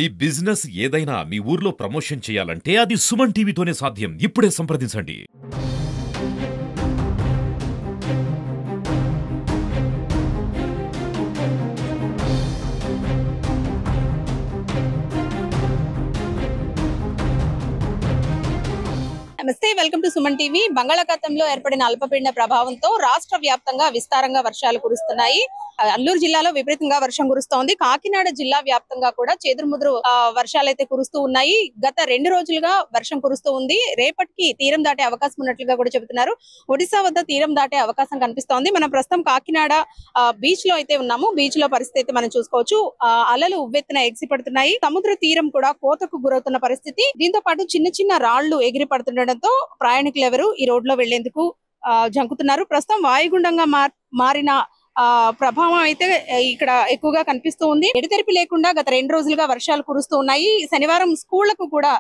ఈ బిజినెస్ ఏదైనా మీ ఊర్లో ప్రమోషన్ చేయాలంటే అది సుమన్ టీవీతోనే సాధ్యం. ఇప్పుడే సంప్రదించండి. నమస్తే, వెల్కమ్ టు సుమన్ టీవీ. బంగాళాఖాతంలో ఏర్పడిన అల్పపీడన ప్రభావంతో రాష్ట్ర వ్యాప్తంగా విస్తారంగా వర్షాలు కురుస్తున్నాయి. అల్లూరు జిల్లాలో విపరీతంగా వర్షం కురుస్తోంది. కాకినాడ జిల్లా వ్యాప్తంగా కూడా చెదురుముదురు వర్షాలు అయితే కురుస్తూ ఉన్నాయి. గత 2 రోజులుగా వర్షం కురుస్తూ ఉంది. రేపటికి తీరం దాటే అవకాశం ఉన్నట్లుగా కూడా చెబుతున్నారు. ఒడిశా వద్ద తీరం దాటే అవకాశం కనిపిస్తోంది. మనం ప్రస్తుతం కాకినాడ బీచ్ లో అయితే ఉన్నాము. బీచ్ లో పరిస్థితి అయితే మనం చూసుకోవచ్చు. అలలు ఉవ్వెత్తున ఎగిసి పడుతున్నాయి. సముద్ర తీరం కూడా కోతకు గురవుతున్న పరిస్థితి. దీంతో పాటు చిన్న చిన్న రాళ్లు ఎగిరి పడుతుండటంతో ప్రయాణికులు ఎవరు ఈ రోడ్ లో వెళ్లేందుకు జంకుతున్నారు. ప్రస్తుతం వాయుగుండంగా మారిన ప్రభావం అయితే ఇక్కడ ఎక్కువగా కనిపిస్తూ ఉంది. ఎడతెరిపి లేకుండా గత 2 రోజులుగా వర్షాలు కురుస్తూ ఉన్నాయి. శనివారం స్కూళ్లకు కూడా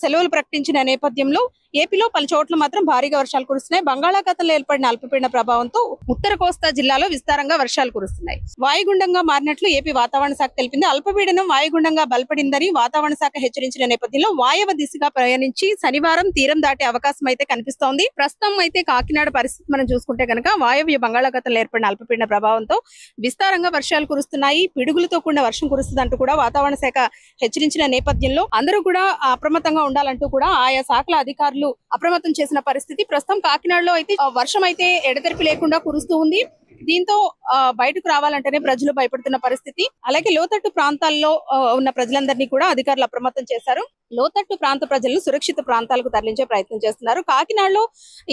సెలవులు ప్రకటించిన నేపథ్యంలో ఏపీలో పలు చోట్ల మాత్రం భారీగా వర్షాలు కురుస్తున్నాయి. బంగాళాఖాతంలో ఏర్పడిన అల్పపీడన ప్రభావంతో ఉత్తర కోస్తా జిల్లాలో విస్తారంగా వర్షాలు కురుస్తున్నాయి. వాయుగుండంగా మారినట్లు ఏపీ వాతావరణ శాఖ తెలిపింది. అల్పపీడనం వాయుగుండంగా బలపడిందని వాతావరణ శాఖ హెచ్చరించిన నేపథ్యంలో వాయవ దిశగా ప్రయాణించి శనివారం తీరం దాటే అవకాశం అయితే కనిపిస్తోంది. ప్రస్తుతం అయితే కాకినాడ పరిస్థితి మనం చూసుకుంటే కనుక వాయవ్య బంగాళాఖాతంలో ఏర్పడిన అల్పపీడన ప్రభావంతో విస్తారంగా వర్షాలు కురుస్తున్నాయి. పిడుగులతో కూడిన వర్షం కురుస్తుందంటూ కూడా వాతావరణ శాఖ హెచ్చరించిన నేపథ్యంలో అందరూ కూడా అప్రమత్తంగా ఉండాలంటూ కూడా ఆయా శాఖల అధికారులు అప్రమత్తం చేసిన పరిస్థితి. ప్రస్తుతం కాకినాడలో అయితే వర్షం అయితే ఎడతెరిపి లేకుండా కురుస్తూ ఉంది. దీంతో బయటకు రావాలంటేనే ప్రజలు భయపడుతున్న పరిస్థితి. అలాగే లోతట్టు ప్రాంతాల్లో ఉన్న ప్రజలందరినీ కూడా అధికారులు అప్రమత్తం చేశారు. లోతట్టు ప్రాంత ప్రజలను సురక్షిత ప్రాంతాలకు తరలించే ప్రయత్నం చేస్తున్నారు. కాకినాడలో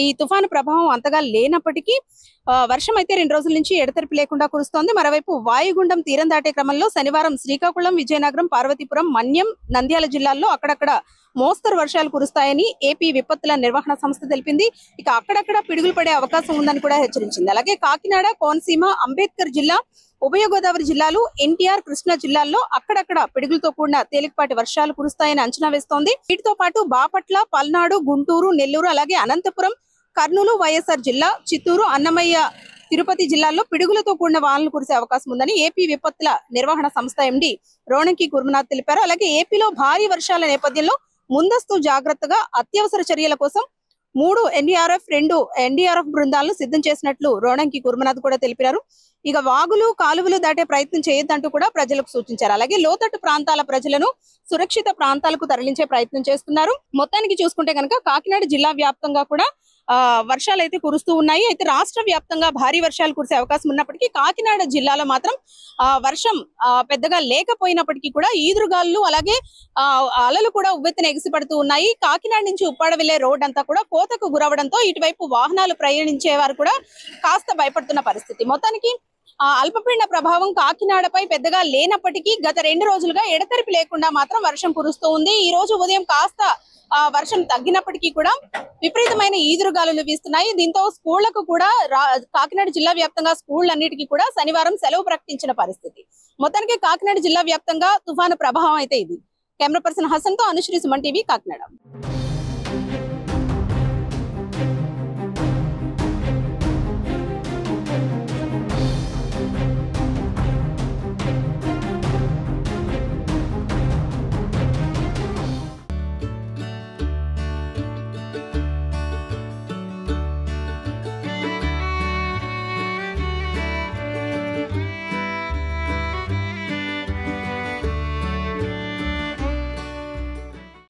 ఈ తుఫాను ప్రభావం అంతగా లేనప్పటికీ వర్షం అయితే 2 రోజుల నుంచి ఎడతెరిపి లేకుండా కురుస్తోంది. మరోవైపు వాయుగుండం తీరం దాటే క్రమంలో శనివారం శ్రీకాకుళం, విజయనగరం, పార్వతీపురం, మన్యం, నంద్యాల జిల్లాల్లో అక్కడక్కడ మోస్తరు వర్షాలు కురుస్తాయని ఏపీ విపత్తుల నిర్వహణ సంస్థ తెలిపింది. ఇక అక్కడక్కడ పిడుగులు పడే అవకాశం ఉందని కూడా హెచ్చరించింది. అలాగే కాకినాడ, కోనసీమ, అంబేద్కర్ జిల్లా, ఉభయ గోదావరి జిల్లాలు, ఎన్టీఆర్, కృష్ణా జిల్లాల్లో అక్కడక్కడ పిడుగులతో కూడిన తేలికపాటి వర్షాలు కురుస్తాయని అంచనా వేస్తోంది. వీటితో పాటు బాపట్ల, పల్నాడు, గుంటూరు, నెల్లూరు, అలాగే అనంతపురం, కర్నూలు, వైఎస్ఆర్ జిల్లా, చిత్తూరు, అన్నమయ్య, తిరుపతి జిల్లాల్లో పిడుగులతో కూడిన వానలు కురిసే అవకాశం ఉందని ఏపీ విపత్తుల నిర్వహణ సంస్థ ఎండీ రోణంకి గురునాథ్ తెలిపారు. అలాగే ఏపీలో భారీ వర్షాల నేపథ్యంలో ముందస్తు జాగ్రత్తగా అత్యవసర చర్యల కోసం 3 ఎన్డీఆర్ఎఫ్, 2 ఎన్డీఆర్ఎఫ్ బృందాలను సిద్ధం చేసినట్లు రోణంకి గురునాథ్ కూడా తెలిపారు. ఇక వాగులు, కాలువలు దాటే ప్రయత్నం చేయొద్దంటూ కూడా ప్రజలకు సూచించారు. అలాగే లోతట్టు ప్రాంతాల ప్రజలను సురక్షిత ప్రాంతాలకు తరలించే ప్రయత్నం చేస్తున్నారు. మొత్తానికి చూసుకుంటే కనుక కాకినాడ జిల్లా వ్యాప్తంగా కూడా వర్షాలు అయితే కురుస్తూ ఉన్నాయి. అయితే రాష్ట్ర వ్యాప్తంగా భారీ వర్షాలు కురిసే అవకాశం ఉన్నప్పటికీ కాకినాడ జిల్లాలో మాత్రం వర్షం పెద్దగా లేకపోయినప్పటికీ కూడా ఈదురుగాలు అలాగే అలలు కూడా ఉవ్వెత్తున ఎగిసిపడుతూ ఉన్నాయి. కాకినాడ నుంచి ఉప్పాడ వెళ్లే రోడ్ అంతా కూడా కోతకు గురవడంతో ఇటువైపు వాహనాలు ప్రయాణించే వారు కూడా కాస్త భయపడుతున్న పరిస్థితి. మొత్తానికి అల్పపీడన ప్రభావం కాకినాడపై పెద్దగా లేనప్పటికీ గత 2 రోజులుగా ఎడతెరిపి లేకుండా మాత్రం వర్షం కురుస్తూ ఉంది. ఈ రోజు ఉదయం కాస్త వర్షం తగ్గినప్పటికీ కూడా విపరీతమైన ఈదురుగాలులు వీస్తున్నాయి. దీంతో స్కూళ్లకు కూడా కాకినాడ జిల్లా వ్యాప్తంగా స్కూళ్లన్నిటికీ కూడా శనివారం సెలవు ప్రకటించిన పరిస్థితి. మొత్తానికి కాకినాడ జిల్లా వ్యాప్తంగా తుఫాను ప్రభావం అయితే ఇది. కెమెరా పర్సన్ హసన్ తో అనుశ్రీ, సుమన్ టీవీ, కాకినాడ.